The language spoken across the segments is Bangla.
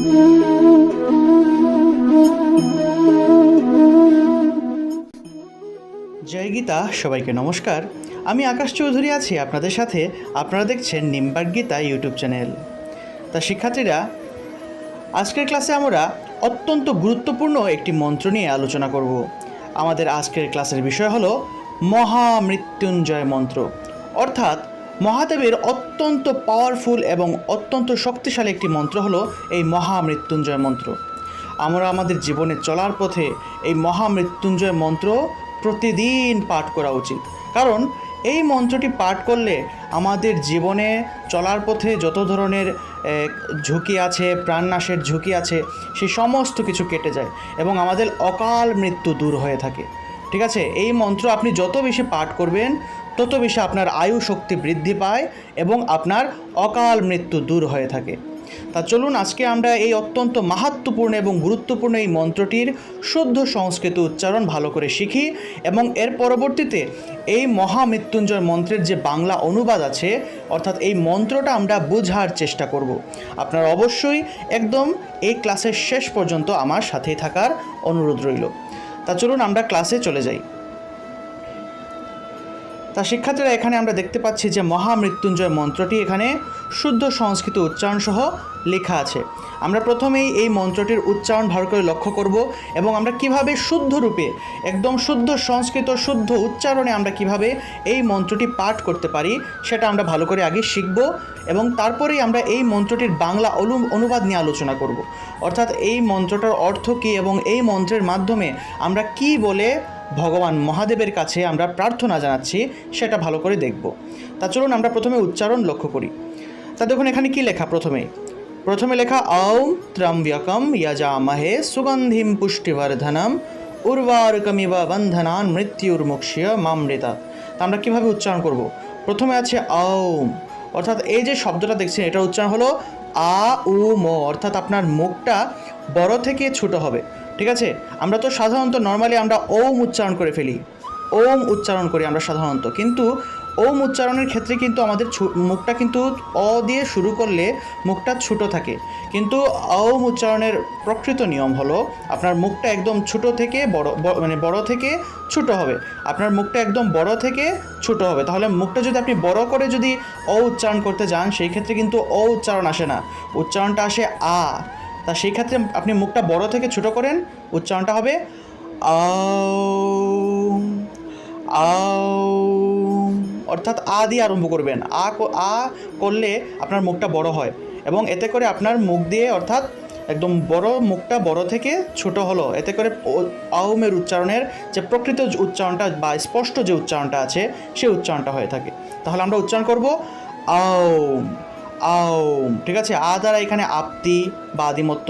জয় গীতা, সবাইকে নমস্কার। আমি আকাশ চৌধুরী আছি আপনাদের সাথে। আপনারা দেখছেন নিম্বার্ক গীতা ইউটিউব চ্যানেল। তা শিক্ষার্থীরা, আজকের ক্লাসে আমরা অত্যন্ত গুরুত্বপূর্ণ একটি মন্ত্র নিয়ে আলোচনা করব। আমাদের আজকের ক্লাসের বিষয় হলো মহামৃত্যুঞ্জয় মন্ত্র, অর্থাৎ মহাদেবের অত্যন্ত পাওয়ারফুল এবং অত্যন্ত শক্তিশালী একটি মন্ত্র হলো এই মহামৃত্যুঞ্জয় মন্ত্র। আমরা আমাদের জীবনে চলার পথে এই মহামৃত্যুঞ্জয় মন্ত্র প্রতিদিন পাঠ করা উচিত, কারণ এই মন্ত্রটি পাঠ করলে আমাদের জীবনে চলার পথে যত ধরনের ঝুঁকি আছে, প্রাণনাশের ঝুঁকি আছে, সেই সমস্ত কিছু কেটে যায় এবং আমাদের অকাল মৃত্যু দূর হয়ে থাকে। ঠিক আছে, এই মন্ত্র আপনি যত বেশি পাঠ করবেন তত বেশি আপনার আয়ু শক্তি বৃদ্ধি পায় এবং আপনার অকাল মৃত্যু দূর হয়ে থাকে। তা চলুন আজকে আমরা এই অত্যন্ত মাহাত্ম্যপূর্ণ এবং গুরুত্বপূর্ণ এই মন্ত্রটির শুদ্ধ সংস্কৃত উচ্চারণ ভালো করে শিখি এবং এর পরবর্তীতে এই মহামৃত্যুঞ্জয় মন্ত্রের যে বাংলা অনুবাদ আছে, অর্থাৎ এই মন্ত্রটা আমরা বোঝার চেষ্টা করব। আপনারা অবশ্যই একদম এই ক্লাসের শেষ পর্যন্ত আমার সাথেই থাকার অনুরোধ রইল। তা চলুন আমরা ক্লাসে চলে যাই। তা শিক্ষার্থীরা, এখানে আমরা দেখতে পাচ্ছি যে মহামৃত্যুঞ্জয় মন্ত্রটি এখানে শুদ্ধ সংস্কৃত উচ্চারণ সহ লেখা আছে। আমরা প্রথমেই এই মন্ত্রটির উচ্চারণ ভালো করে লক্ষ্য করব এবং আমরা কিভাবে শুদ্ধ রূপে, একদম শুদ্ধ সংস্কৃত শুদ্ধ উচ্চারণে আমরা কিভাবে এই মন্ত্রটি পাঠ করতে পারি সেটা আমরা ভালো করে আগে শিখব এবং তারপরেই আমরা এই মন্ত্রটির বাংলা অনুবাদ নিয়ে আলোচনা করব। অর্থাৎ এই মন্ত্রটার অর্থ কী এবং এই মন্ত্রের মাধ্যমে আমরা কি বলে ভগবান মহাদেবের কাছে আমরা প্রার্থনা জানাচ্ছি সেটা ভালো করে দেখব। তা চলুন আমরা প্রথমে উচ্চারণ লক্ষ্য করি। তা দেখুন এখানে কি লেখা, প্রথমে লেখা ঔম ত্র্যম্বকম যজামহে সুগন্ধিম পুষ্টিবর্ধনম উর্বারুকমিব বন্ধনান মৃত্যুর্মুক্ষীয় মামৃতাৎ। তা আমরা কীভাবে উচ্চারণ করব? প্রথমে আছে ঔম, অর্থাৎ এই যে শব্দটা দেখছেন এটার উচ্চারণ হলো আ উ ম, অর্থাৎ আপনার মুখটা বড় থেকে ছোট হবে। ঠিক আছে, আমরা তো সাধারণত নর্মালি আমরা ওম উচ্চারণ করে ফেলি, ওম উচ্চারণ করি আমরা সাধারণত, কিন্তু ওম উচ্চারণের ক্ষেত্রে কিন্তু আমাদের মুখটা কিন্তু অ দিয়ে শুরু করলে মুখটা ছোটো থাকে, কিন্তু ওম উচ্চারণের প্রকৃত নিয়ম হলো আপনার মুখটা একদম ছোটো থেকে বড়, মানে বড় থেকে ছোটো হবে। আপনার মুখটা একদম বড় থেকে ছোটো হবে। তাহলে মুখটা যদি আপনি বড় করে যদি অ উচ্চারণ করতে যান সেই ক্ষেত্রে কিন্তু অ উচ্চারণ আসে না, উচ্চারণটা আসে আ। তা সেই ক্ষেত্রে আপনি মুখটা বড় থেকে ছোট করেন, উচ্চারণটা হবে আও আও, অর্থাৎ আ দিয়ে আরম্ভ করবেন। আ করলে আপনার মুখটা বড় হয় এবং এতে করে আপনার মুখ দিয়ে, অর্থাৎ একদম বড়, মুখটা বড় থেকে ছোট হলো, এতে করে আওমের উচ্চারণের যে প্রকৃত উচ্চারণটা বা স্পষ্ট যে উচ্চারণটা আছে সেই উচ্চারণটা হয়ে থাকে। তাহলে আমরা উচ্চারণ করব আওম আওম। ঠিক আছে, আ দ্বারা এখানে আপ্তি বা আদিমত্ব,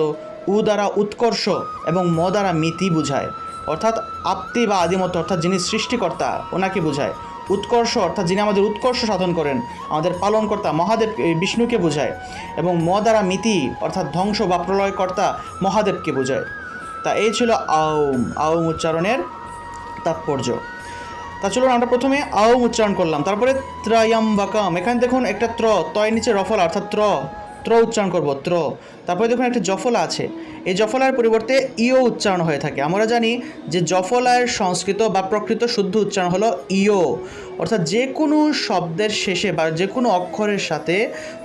উ দ্বারা উৎকর্ষ এবং ম দ্বারা মিতি বোঝায়, অর্থাৎ আপ্তি বা আদিমত্ব অর্থাৎ যিনি সৃষ্টিকর্তা ওনাকে বোঝায়। উৎকর্ষ অর্থাৎ যিনি আমাদের উৎকর্ষ সাধন করেন, আমাদের পালনকর্তা মহাদেব বিষ্ণুকে বোঝায়, এবং ম দ্বারা মিতি অর্থাৎ ধ্বংস বা প্রলয়কর্তা মহাদেবকে বোঝায়। তা এই ছিল আওম, আওম উচ্চারণের তাৎপর্য। তা চলুন আমরা প্রথমে আওম উচ্চারণ করলাম, তারপরে ত্রয়ম্বকম। এখানে দেখুন একটা তয় নিচে রফলা, অর্থাৎ ত্র উচ্চারণ করব, ত্র। তারপরে দেখুন একটা জফলা আছে, এই জফলার পরিবর্তে ইও উচ্চারণ হয়ে থাকে। আমরা জানি যে জফলার সংস্কৃত বা প্রকৃত শুদ্ধ উচ্চারণ হলো ইও, অর্থাৎ যে কোনো শব্দের শেষে বা যে কোনো অক্ষরের সাথে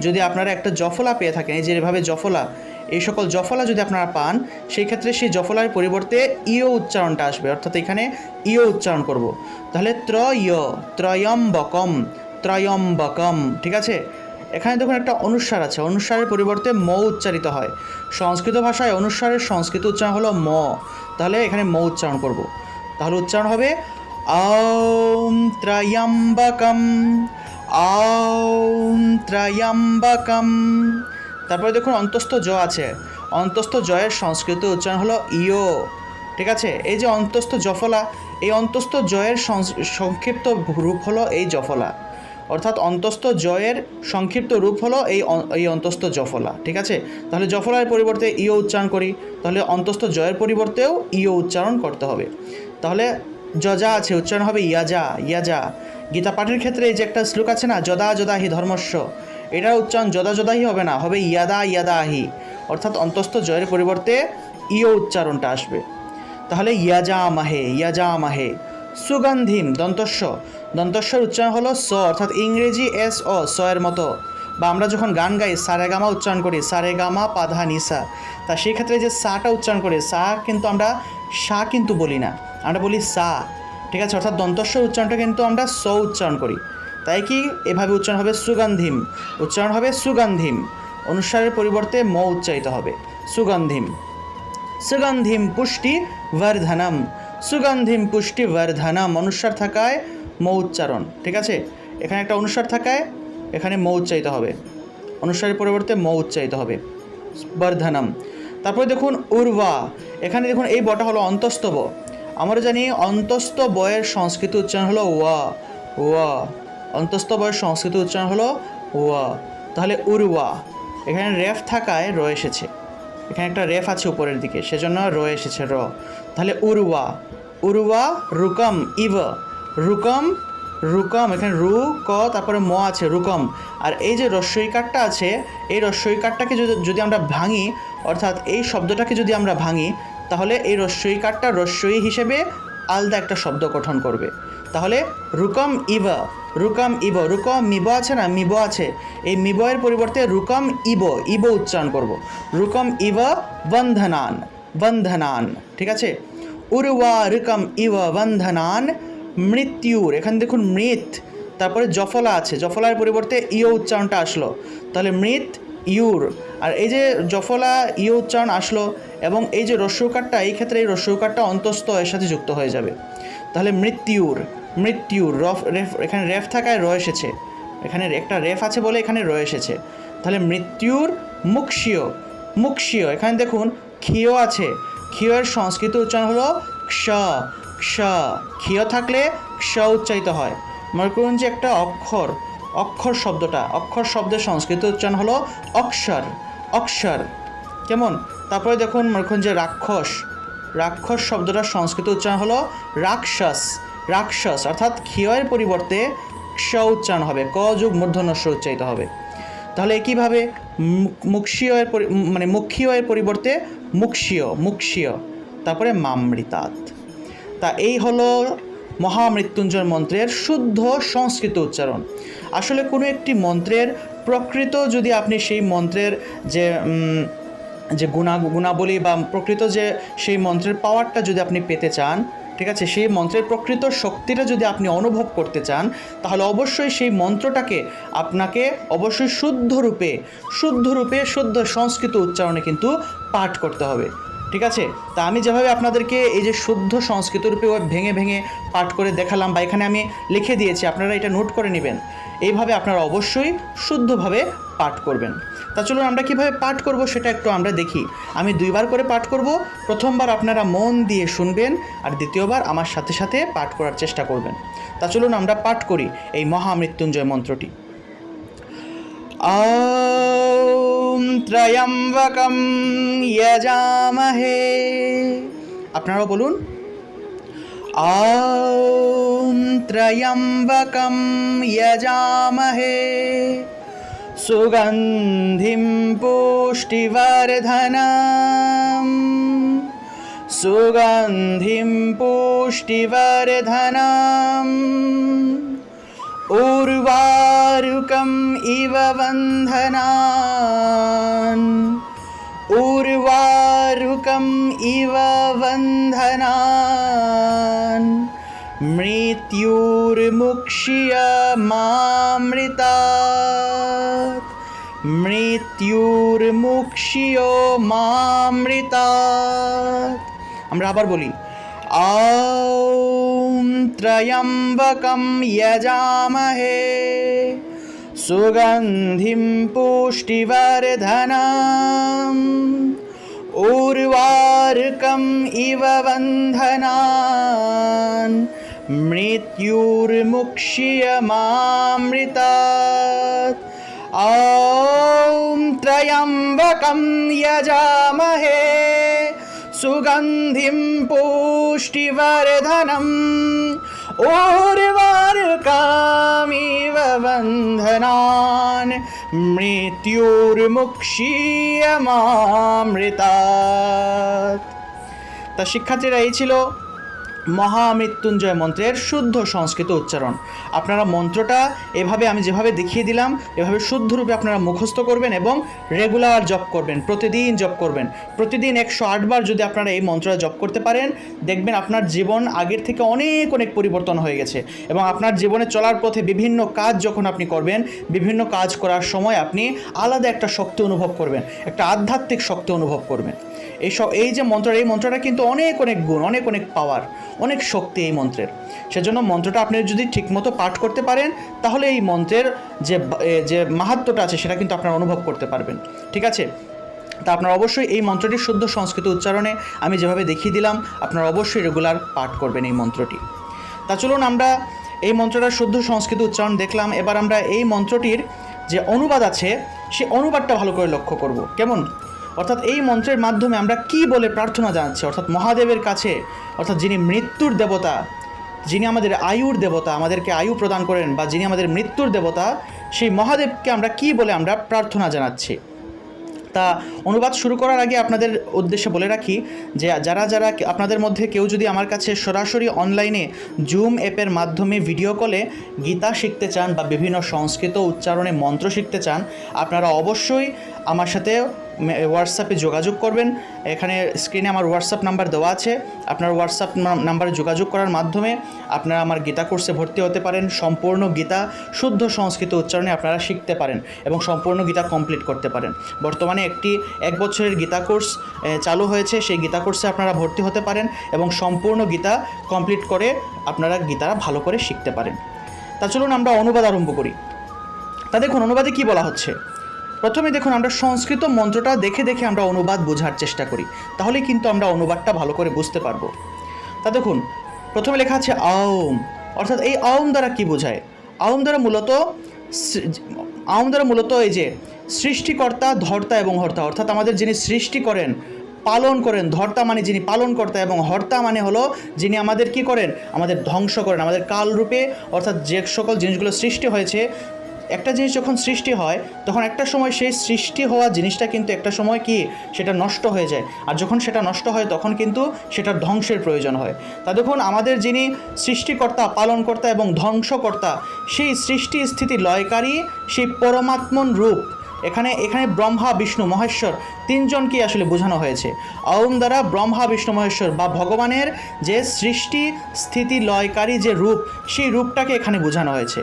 যদি আপনারা একটা জফলা পেয়ে থাকেন, এই যে এভাবে জফলা, এই সকল জফলা যদি আপনারা পান সেই ক্ষেত্রে সেই জফলার পরিবর্তে ইও উচ্চারণটা আসবে, অর্থাৎ এখানে ইও উচ্চারণ করব। তাহলে ত্রয়ম্বকম, ত্রয়ম্বকম। ঠিক আছে, এখানে দেখুন একটা অনুস্বার আছে, অনুস্বারের পরিবর্তে ম উচ্চারিত হয়। সংস্কৃত ভাষায় অনুস্বারের সংস্কৃত উচ্চারণ হলো ম, তাহলে এখানে ম উচ্চারণ করব। তাহলে উচ্চারণ হবে ঔম ত্রয়ম্বকম, ঔম ত্রয়ম্বকম। তারপরে দেখুন অন্তস্থ জ আছে, অন্তস্থ জয়ের সংস্কৃত উচ্চারণ হলো ইও। ঠিক আছে, এই যে অন্তস্থ জফলা, এই অন্তস্থ জয়ের সংক্ষিপ্ত রূপ হলো এই জফলা, অর্থাৎ অন্তস্থ জয়ের সংক্ষিপ্ত রূপ হলো এই অন্তস্থ জফলা। ঠিক আছে, তাহলে জফলার পরিবর্তে ইও উচ্চারণ করি, তাহলে অন্তস্থ জয়ের পরিবর্তেও ইও উচ্চারণ করতে হবে। তাহলে যজা আছে, উচ্চারণ হবে ইয়াজা, ইয়াজা। গীতা পাঠের ক্ষেত্রে এই যে একটা শ্লোক আছে না, যদা যদা হি ধর্মস্য, এটার উচ্চারণ যদা যদাহি হবে না, হবে ইয়াদা ইয়াদা আহি, অর্থাৎ অন্তস্থ জয়ের পরিবর্তে ইয় উচ্চারণটা আসবে। তাহলে ইয়াজামাহে, ইয়াজামাহে। সুগন্ধিম, দন্তস্বর উচ্চারণ হলো স, অর্থাৎ ইংরেজি এস ও স এর মতো। বা আমরা যখন গান গাই সারেগামা উচ্চারণ করি, সারেগামা পাধা নিসা, তা সেই ক্ষেত্রে যে সাটা উচ্চারণ করি, সা কিন্তু আমরা সা কিন্তু বলি না, আমরা বলি সা, ঠিক আছে। অর্থাৎ দন্তস্বর উচ্চারণটা কিন্তু আমরা স উচ্চারণ করি। তাই কি এভাবে উচ্চারণ হবে সুগন্ধিম, উচ্চারণ হবে সুগন্ধিম। অনুস্বারের পরিবর্তে ম উচ্চারিত হবে, সুগন্ধিম। সুগন্ধিম পুষ্টি বর্ধনম, সুগন্ধিম পুষ্টি বর্ধনম, অনুস্বার থাকায় ম উচ্চারণ, ঠিক আছে। এখানে একটা অনুস্বার থাকায় এখানে ম উচ্চারিত হবে, অনুস্বারের পরিবর্তে ম উচ্চারিত হবে, বর্ধনম। তারপরে দেখুন উর্বা, এখানে দেখুন এই বটা হলো অন্তস্থ ব। আমরা জানি অন্তস্থ বয়ের সংস্কৃত উচ্চারণ হলো ওয়া, ওয়া, অন্তস্থ বয়ের সংস্কৃত উচ্চারণ হলো ওয়া। তাহলে উর্বা, এখানে রেফ থাকায় র এসেছে, এখানে একটা রেফ আছে উপরের দিকে, সেজন্য র এসেছে র। তাহলে উর্বা, উর্বা রুকম ইভ, রুকম, রুকম, এখানে রু ক তারপরে ম আছে রুকম। আর এই যে রস্বইকারটা আছে, এই রস্বইকারটাকে যদি আমরা ভাঙি, অর্থাৎ এই শব্দটাকে যদি আমরা ভাঙি, তাহলে এই রস্বইকারটা রস্বই হিসেবে আলাদা একটা শব্দ গঠন করবে। তাহলে রুকম ইভ, রুকম ইব, রুকম মিব আছে না, মিব আছে, এই মিবয়ের পরিবর্তে রুকম ইব, ইব উচ্চারণ করব, রুকম ইব বন্ধনান, বন্ধনান, ঠিক আছে। উর্বা রুকম ইব বন্ধনান মৃত্যুর, এখানে দেখুন মৃত, তারপরে জফলা আছে, জফলার পরিবর্তে ইয় উচ্চারণটা আসলো, তাহলে মৃত ইউর। আর এই যে জফলা ইয় উচ্চারণ আসলো এবং এই যে রস্যকারটা, এই ক্ষেত্রে এই রস্যকারটা অন্তস্থ এর সাথে যুক্ত হয়ে যাবে। তাহলে মৃত্যুর, মৃত্যুর, রেফ, এখানে রেফ থাকায় র এসেছে, এখানে একটা রেফ আছে বলে এখানে র এসেছে। তাহলে মৃত্যুর মুক্ষীয়, মুক্ষীয়, এখানে দেখুন ক্ষীয় আছে, ক্ষীয়ের সংস্কৃত উচ্চারণ হলো ক্ষ, ক্ষ, ক্ষীয় থাকলে ক্ষ উচ্চারিত হয়। মনে করুন যে একটা অক্ষর, অক্ষর শব্দটা, অক্ষর শব্দের সংস্কৃত উচ্চারণ হলো অক্ষর, অক্ষর, কেমন। তারপরে দেখুন মনে করুন যে রাক্ষস, রাক্ষস শব্দটার সংস্কৃত উচ্চারণ হলো রাক্ষস, রাক্ষস, অর্থাৎ ক্ষীয়ের পরিবর্তে ক্ষ উচ্চারণ হবে, ক যোগ মূর্ধন্য ষ উচ্চারিত হবে। তাহলে একইভাবে মুক্ষীয়ের মানে মুক্ষীয়ের পরিবর্তে মুক্ষীয়, মুক্ষীয়, তারপরে মামৃতাৎ। তা এই হলো মহামৃত্যুঞ্জয় মন্ত্রের শুদ্ধ সংস্কৃত উচ্চারণ। আসলে কোনো একটি মন্ত্রের প্রকৃত যদি আপনি সেই মন্ত্রের যে যে গুণাবলী বা প্রকৃত যে সেই মন্ত্রের পাওয়ারটা যদি আপনি পেতে চান, ঠিক আছে, সেই মন্ত্রের প্রকৃত শক্তিটা যদি আপনি অনুভব করতে চান, তাহলে অবশ্যই সেই মন্ত্রটাকে আপনাকে অবশ্যই শুদ্ধরূপে শুদ্ধ সংস্কৃত উচ্চারণে কিন্তু পাঠ করতে হবে, ঠিক আছে। তা আমি যেভাবে আপনাদেরকে এই যে শুদ্ধ সংস্কৃত রূপে ভেঙে ভেঙে পাঠ করে দেখালাম, বা এখানে আমি লিখে দিয়েছি, আপনারা এটা নোট করে নেবেন, এইভাবে আপনারা অবশ্যই শুদ্ধভাবে পাঠ করবেন। তা চলুন আমরা কীভাবে পাঠ করব সেটা একটু আমরা দেখি। আমি 2 বার করে পাঠ করব, প্রথমবার আপনারা মন দিয়ে শুনবেন আর দ্বিতীয়বার আমার সাথে সাথে পাঠ করার চেষ্টা করবেন। তা চলুন আমরা পাঠ করি এই মহামৃত্যুঞ্জয় মন্ত্রটি। ॐ त्र्यम्बकं यजामहे, আপনারাও বলুন ॐ त्र्यम्बकं यजामहे सुगन्धिं पुष्टिवर्धनम्, सुगन्धिं पुष्टिवर्धनम्, उर्वारुकम् इव बन्धनान्, उर्वारुकम् इव बन्धनान्, मृत्युर्मुक्षीय मामृतात्, मृत्युर्मुक्षीय मामृतात्। আমরা আবার বলি ॐ त्र्यम्बकं यजामहे सुगन्धिं पुष्टिवर्धनम्, उर्वारुकम् इव बन्धनान्, मृत्युर्मुक्षीय मामृतात्। ॐ त्र्यम्बकं यजामहे सुगन्धिं पुष्टिवर्धनम्, ऊर्वारुकमिव बन्धनान् मृत्युर्मुक्षीयमामृतात्। তা শিক্ষার্থীরা, এই ছিল মহামৃত্যুঞ্জয় মন্ত্রের শুদ্ধ সংস্কৃত উচ্চারণ। আপনারা মন্ত্রটা এভাবে আমি যেভাবে দেখিয়ে দিলাম এভাবে শুদ্ধরূপে আপনারা মুখস্থ করবেন এবং রেগুলার জপ করবেন, প্রতিদিন জপ করবেন। প্রতিদিন 108 বার যদি আপনারা এই মন্ত্রটা জপ করতে পারেন, দেখবেন আপনার জীবন আগের থেকে অনেক অনেক পরিবর্তন হয়ে গেছে। এবং আপনার জীবনে চলার পথে বিভিন্ন কাজ যখন আপনি করবেন, বিভিন্ন কাজ করার সময় আপনি আলাদা একটা শক্তি অনুভব করবেন, একটা আধ্যাত্মিক শক্তি অনুভব করবেন। এই যে মন্ত্রটা, এই মন্ত্রটা কিন্তু অনেক অনেক গুণ, অনেক অনেক পাওয়ার, অনেক শক্তি এই মন্ত্রের। সেজন্য মন্ত্রটা আপনি যদি ঠিকমতো পাঠ করতে পারেন তাহলে এই মন্ত্রের যে মাহাত্ম্যটা আছে সেটা কিন্তু আপনারা অনুভব করতে পারবেন। ঠিক আছে? তা আপনারা অবশ্যই এই মন্ত্রটির শুদ্ধ সংস্কৃত উচ্চারণে আমি যেভাবে দেখিয়ে দিলাম আপনারা অবশ্যই রেগুলার পাঠ করবেন এই মন্ত্রটি। তা চলুন আমরা এই মন্ত্রটার শুদ্ধ সংস্কৃত উচ্চারণ দেখলাম, এবার আমরা এই মন্ত্রটির যে অনুবাদ আছে সে অনুবাদটা ভালো করে লক্ষ্য করব। কেমন? অর্থাৎ এই মন্ত্রের মাধ্যমে আমরা কি বলে প্রার্থনা জানাচ্ছি, অর্থাৎ মহাদেবের কাছে, অর্থাৎ যিনি মৃত্যুর দেবতা, যিনি আমাদের আয়ুর দেবতা, আমাদেরকে আয়ু প্রদান করেন, বা যিনি আমাদের মৃত্যুর দেবতা, সেই মহাদেবকে আমরা কি বলে আমরা প্রার্থনা জানাচ্ছি। তা অনুবাদ শুরু করার আগে আপনাদের উদ্দেশ্যে বলে রাখি যে যারা আপনাদের মধ্যে কেউ যদি আমার কাছে সরাসরি অনলাইনে জুম অ্যাপের মাধ্যমে ভিডিও কলে গীতা শিখতে চান বা বিভিন্ন সংস্কৃত উচ্চারণে মন্ত্র শিখতে চান, আপনারা অবশ্যই আমার সাথে হোয়াটসঅ্যাপে যোগাযোগ করবেন। এখানে স্ক্রিনে আমার হোয়াটসঅ্যাপ নাম্বার দেওয়া আছে। আপনার হোয়াটসঅ্যাপ নাম্বারে যোগাযোগ করার মাধ্যমে আপনারা আমার গীতা কোর্সে ভর্তি হতে পারেন। সম্পূর্ণ গীতা শুদ্ধ সংস্কৃত উচ্চারণে আপনারা শিখতে পারেন এবং সম্পূর্ণ গীতা কমপ্লিট করতে পারেন। বর্তমানে একটি 1 বছরের গীতা কোর্স চালু হয়েছে, সেই গীতা কোর্সে আপনারা ভর্তি হতে পারেন এবং সম্পূর্ণ গীতা কমপ্লিট করে আপনারা গীতা ভালো করে শিখতে পারেন। তা চলুন আমরা অনুবাদ আরম্ভ করি। তা দেখুন অনুবাদে কি বলা হচ্ছে। প্রথমে দেখুন আমরা সংস্কৃত মন্ত্রটা দেখে দেখে আমরা অনুবাদ বোঝার চেষ্টা করি, তাহলে কিন্তু আমরা অনুবাদটা ভালো করে বুঝতে পারবো। তা দেখুন প্রথমে লেখা আছে আওম, অর্থাৎ এই আওম দ্বারা কি বোঝায়? আওম দ্বারা মূলত এই যে সৃষ্টিকর্তা, ধর্তা এবং হর্তা, অর্থাৎ আমাদের যিনি সৃষ্টি করেন, পালন করেন। ধর্তা মানে যিনি পালন কর্তা, এবং হর্তা মানে হলো যিনি আমাদের কি করেন, আমাদের ধ্বংস করেন। আমাদের কালরূপে, অর্থাৎ যে সকল জিনিসগুলো সৃষ্টি হয়েছে, একটা জিনিস যখন সৃষ্টি হয় তখন একটা সময় সেই সৃষ্টি হওয়া জিনিসটা কিন্তু একটা সময় কি সেটা নষ্ট হয়ে যায়, আর যখন সেটা নষ্ট হয় তখন কিন্তু সেটার ধ্বংসের প্রয়োজন হয়। তা দেখুন আমাদের যিনি সৃষ্টিকর্তা, পালনকর্তা এবং ধ্বংসকর্তা, সেই সৃষ্টি স্থিতি লয়কারী সেই পরমাত্মন রূপ, এখানে ব্রহ্মা, বিষ্ণু, মহেশ্বর তিনজনকেই আসলে বোঝানো হয়েছে। ওম দ্বারা ব্রহ্মা, বিষ্ণু, মহেশ্বর বা ভগবানের যে সৃষ্টি স্থিতি লয়কারী যে রূপ, সেই রূপটাকে এখানে বোঝানো হয়েছে।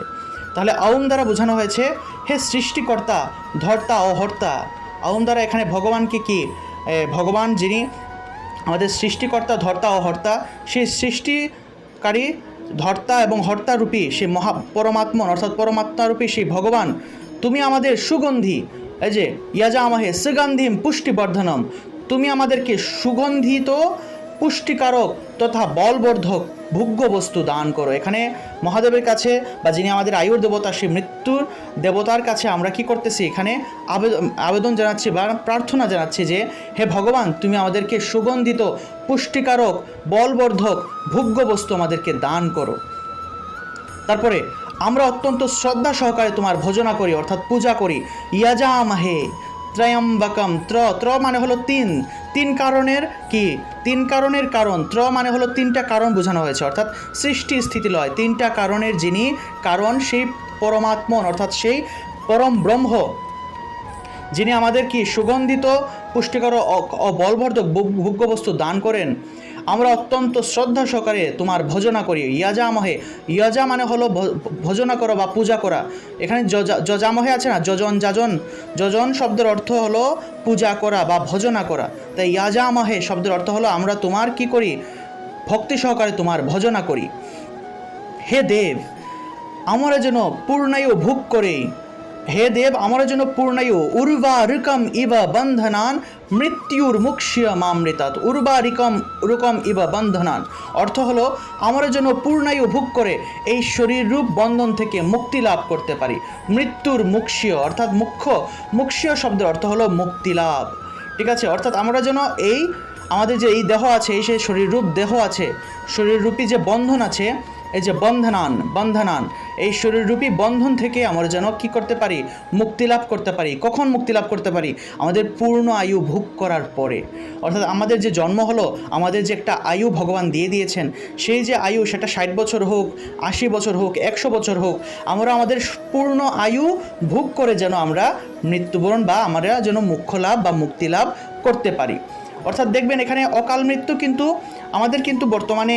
তাহলে ওম দ্বারা বোঝানো হয়েছে হে সৃষ্টিকর্তা, ধর্তা ও হর্তা। ওম দ্বারা এখানে ভগবানকে কি, ভগবান যিনি আমাদের সৃষ্টিকর্তা, ধর্তা ও হর্তা, সেই সৃষ্টিকারী ধর্তা এবং হর্তারূপী সেই পরমাত্মন, অর্থাৎ পরমাত্মারূপী সেই ভগবান, তুমি আমাদের সুগন্ধি, এই যে ইয়াজামহে সুগন্ধিম পুষ্টিবর্ধনম, তুমি আমাদেরকে সুগন্ধিত, পুষ্টিকারক তথা বলবর্ধক ভোগ্য বস্তু দান করো। এখানে মহাদেবের কাছে বা যিনি আমাদের আয়ুর দেবতা, সেই মৃত্যুর দেবতার কাছে আমরা কি করতেছি, এখানে আবেদন জানাচ্ছি বা প্রার্থনা জানাচ্ছি যে হে ভগবান, তুমি আমাদেরকে সুগন্ধিত, পুষ্টিকারক, বলবর্ধক ভোগ্য বস্তু আমাদেরকে দান করো। তারপরে আমরা অত্যন্ত শ্রদ্ধা সহকারে তোমার ভজনা করি, অর্থাৎ পূজা করি। ইয়াজামহে ত্রয়ম্বকম, ত্র মানে হলো তিন কারণের কি, 3 কারণের কারণ। ত্র মানে হলো 3টা কারণ বোঝানো হয়েছে, অর্থাৎ সৃষ্টি স্থিতি লয় 3টা কারণের যিনি কারণ, সেই পরমাত্মন, অর্থাৎ সেই পরম ব্রহ্ম, যিনি আমাদের কি সুগন্ধিত, পুষ্টিকর ও বলবর্ধক ভোগ্য বস্তু দান করেন। আমরা অত্যন্ত শ্রদ্ধা সহকারে তোমার ভজনা করি। ইয়াজামহে, ইয়াজা মানে হলো ভজনা করা বা পূজা করা। এখানে যজামহে আছে না, যজন শব্দের অর্থ হলো পূজা করা বা ভজনা করা। তাই ইয়াজামহে শব্দের অর্থ হলো আমরা তোমার কি করি, ভক্তি সহকারে তোমার ভজনা করি। হে দেব, আমরা যেন পূর্ণায়ু ভোগ করে, হে দেব আমরা যেন পূর্ণায়ু, উর্বারুকম ইব বন্ধনান মৃত্যুর মুক্ষীয় মামৃতাৎ। উর্বারুকম ইব বন্ধনান অর্থ হলো আমরা যেন পূর্ণায়ু ভোগ করে এই শরীর রূপ বন্ধন থেকে মুক্তি লাভ করতে পারি। মৃত্যুর মুক্ষীয় অর্থাৎ মুক্ষীয় শব্দের অর্থ হলো মুক্তি লাভ। ঠিক আছে, অর্থাৎ আমরা যেন এই আমাদের যে এই দেহ আছে, এই সেই শরীররূপ দেহ আছে, শরীররূপী যে বন্ধন আছে, এই যে বন্ধনান এই শরীররূপী বন্ধন থেকে আমরা যেন কি করতে পারি, মুক্তি লাভ করতে পারি। কখন মুক্তি লাভ করতে পারি? আমাদের পূর্ণ আয়ু ভোগ করার পরে। অর্থাৎ আমাদের যে জন্ম হলো, আমাদের যে একটা আয়ু ভগবান দিয়ে দিয়েছেন, সেই যে আয়ু, সেটা 60 বছর হোক, 80 বছর হোক, 100 বছর হোক, আমরা আমাদের পূর্ণ আয়ু ভোগ করে যেন আমরা মৃত্যুবরণ বা আমরা যেন মোক্ষ লাভ বা মুক্তি লাভ করতে পারি। অর্থাৎ দেখবেন এখানে অকাল মৃত্যু কিন্তু আমাদের কিন্তু বর্তমানে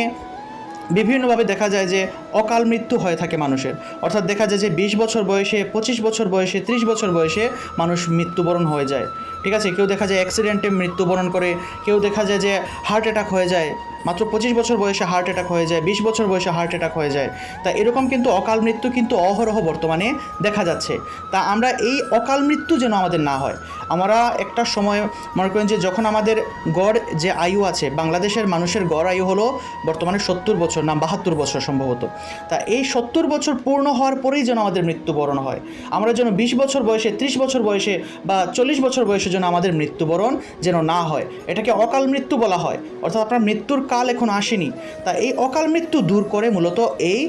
বিভিন্নভাবে দেখা যায় যে অকাল মৃত্যু হয়ে থাকে মানুষের। অর্থাৎ দেখা যায় যে 20 বছর বয়সে, 25 বছর বয়সে, 30 বছর বয়সে মানুষ মৃত্যুবরণ হয়ে যায়। ঠিক আছে, কেউ দেখা যায় অ্যাক্সিডেন্টে মৃত্যুবরণ করে, কেউ দেখা যায় যে হার্ট অ্যাটাক হয়ে যায়, মাত্র 25 বছর বয়সে হার্ট অ্যাটাক হয়ে যায়, 20 বছর বয়সে হার্ট অ্যাটাক হয়ে যায়। তা এরকম কিন্তু অকাল মৃত্যু কিন্তু অহরহ বর্তমানে দেখা যাচ্ছে। তা আমরা এই অকাল মৃত্যু যেন আমাদের না হয়। আমরা একটা সময় মনে করেন যে যখন আমাদের গড় যে আয়ু আছে, বাংলাদেশের মানুষের গড় আয়ু হলো বর্তমানে 70 বছর না 72 বছর সম্ভবত। তা এই 70 বছর পূর্ণ হওয়ার পরেই যেন আমাদের মৃত্যুবরণ হয়। আমরা যেন 20 বছর বয়সে, 30 বছর বয়সে বা 40 বছর বয়সে যেন আমাদের মৃত্যুবরণ যেন না হয়। এটাকে অকাল মৃত্যু বলা হয়। অর্থাৎ আপনার মৃত্যুর কাল এখন আসেনি। তা এই অকাল মৃত্যু দূর করে মূলত এই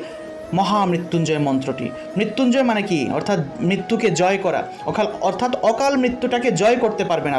মহামৃত্যুঞ্জয় মন্ত্রটি। মৃত্যুঞ্জয় মানে কি? অর্থাৎ মৃত্যুকে জয় করা। অর্থাৎ অকাল মৃত্যুটাকে জয় করতে পারবেন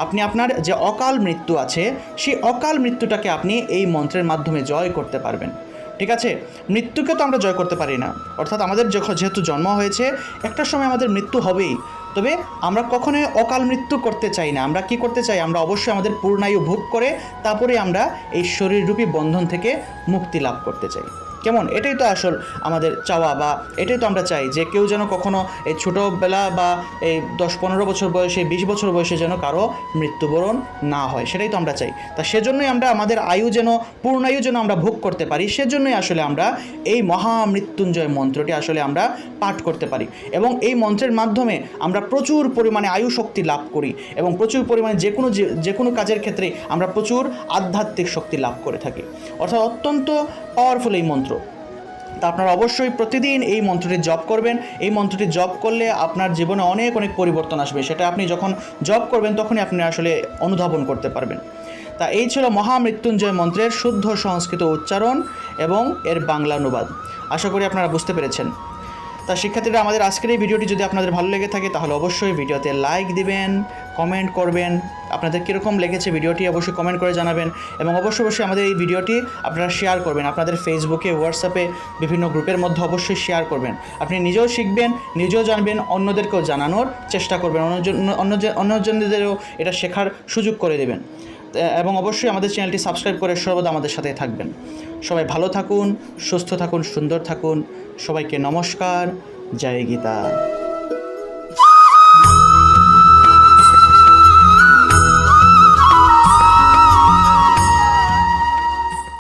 আপনি আপনার যে অকাল মৃত্যু আছে, সেই অকাল মৃত্যুটাকে আপনি এই মন্ত্রের মাধ্যমে জয় করতে পারবেন। ঠিক আছে, মৃত্যুকে তো আমরা জয় করতে পারি না। অর্থাৎ আমাদের যেহেতু জন্ম হয়েছে, একটা সময় আমাদের মৃত্যু হবেই। তবে আমরা কখনোই অকাল মৃত্যু করতে চাই না। আমরা কি করতে চাই? আমরা অবশ্যই আমাদের পূর্ণায়ু ভোগ করে তারপরে আমরা এই শরীররূপী বন্ধন থেকে মুক্তি লাভ করতে চাই। কেমন? এটাই তো আসল আমাদের চাওয়া, বা এটাই তো আমরা চাই যে কেউ যেন কখনো এই ছোটোবেলা বা এই 10-15 বছর বয়সে, 20 বছর বয়সে যেন কারো মৃত্যুবরণ না হয়, সেটাই তো আমরা চাই। তা সেজন্যই আমরা আমাদের আয়ু যেন পূর্ণায়ু যেন আমরা ভোগ করতে পারি, সেজন্যই আসলে আমরা এই মহামৃত্যুঞ্জয় মন্ত্রটি আসলে আমরা পাঠ করতে পারি। এবং এই মন্ত্রের মাধ্যমে আমরা প্রচুর পরিমাণে আয়ু শক্তি লাভ করি এবং প্রচুর পরিমাণে যে কোনো কাজের ক্ষেত্রে আমরা প্রচুর আধ্যাত্মিক শক্তি লাভ করে থাকি। অর্থাৎ অত্যন্ত পাওয়ারফুল এই মন্ত্র। তা আপনারা অবশ্যই প্রতিদিন এই মন্ত্রটি জপ করবেন। এই মন্ত্রটি জপ করলে আপনার জীবনে অনেক পরিবর্তন আসবে। সেটা আপনি যখন জপ করবেন তখনই আপনি আসলে অনুধাবন করতে পারবেন। তা এই ছিল মহামৃত্যুঞ্জয় মন্ত্রের শুদ্ধ সংস্কৃত উচ্চারণ এবং এর বাংলা অনুবাদ। আশা করি আপনারা বুঝতে পেরেছেন। তা শিক্ষার্থীরা, আমাদের আজকের এই ভিডিওটি যদি আপনাদের ভালো লেগে থাকে তাহলে অবশ্যই ভিডিওতে লাইক দিবেন, কমেন্ট করবেন। আপনাদের কীরকম লেগেছে ভিডিওটি অবশ্যই কমেন্ট করে জানাবেন। এবং অবশ্যই আমাদের এই ভিডিওটি আপনারা শেয়ার করবেন। আপনাদের ফেসবুকে, হোয়াটসঅ্যাপে, বিভিন্ন গ্রুপের মধ্যে অবশ্যই শেয়ার করবেন। আপনি নিজেও শিখবেন, নিজেও জানবেন, অন্যদেরকেও জানানোর চেষ্টা করবেন। অন্যজনদেরও এটা শেখার সুযোগ করে দেবেন। এবং অবশ্যই আমাদের চ্যানেলটি সাবস্ক্রাইব করে সর্বদা আমাদের সাথে থাকবেন। সবাই ভালো থাকুন, সুস্থ থাকুন, সুন্দর থাকুন। সবাইকে নমস্কার। জয় গীতা।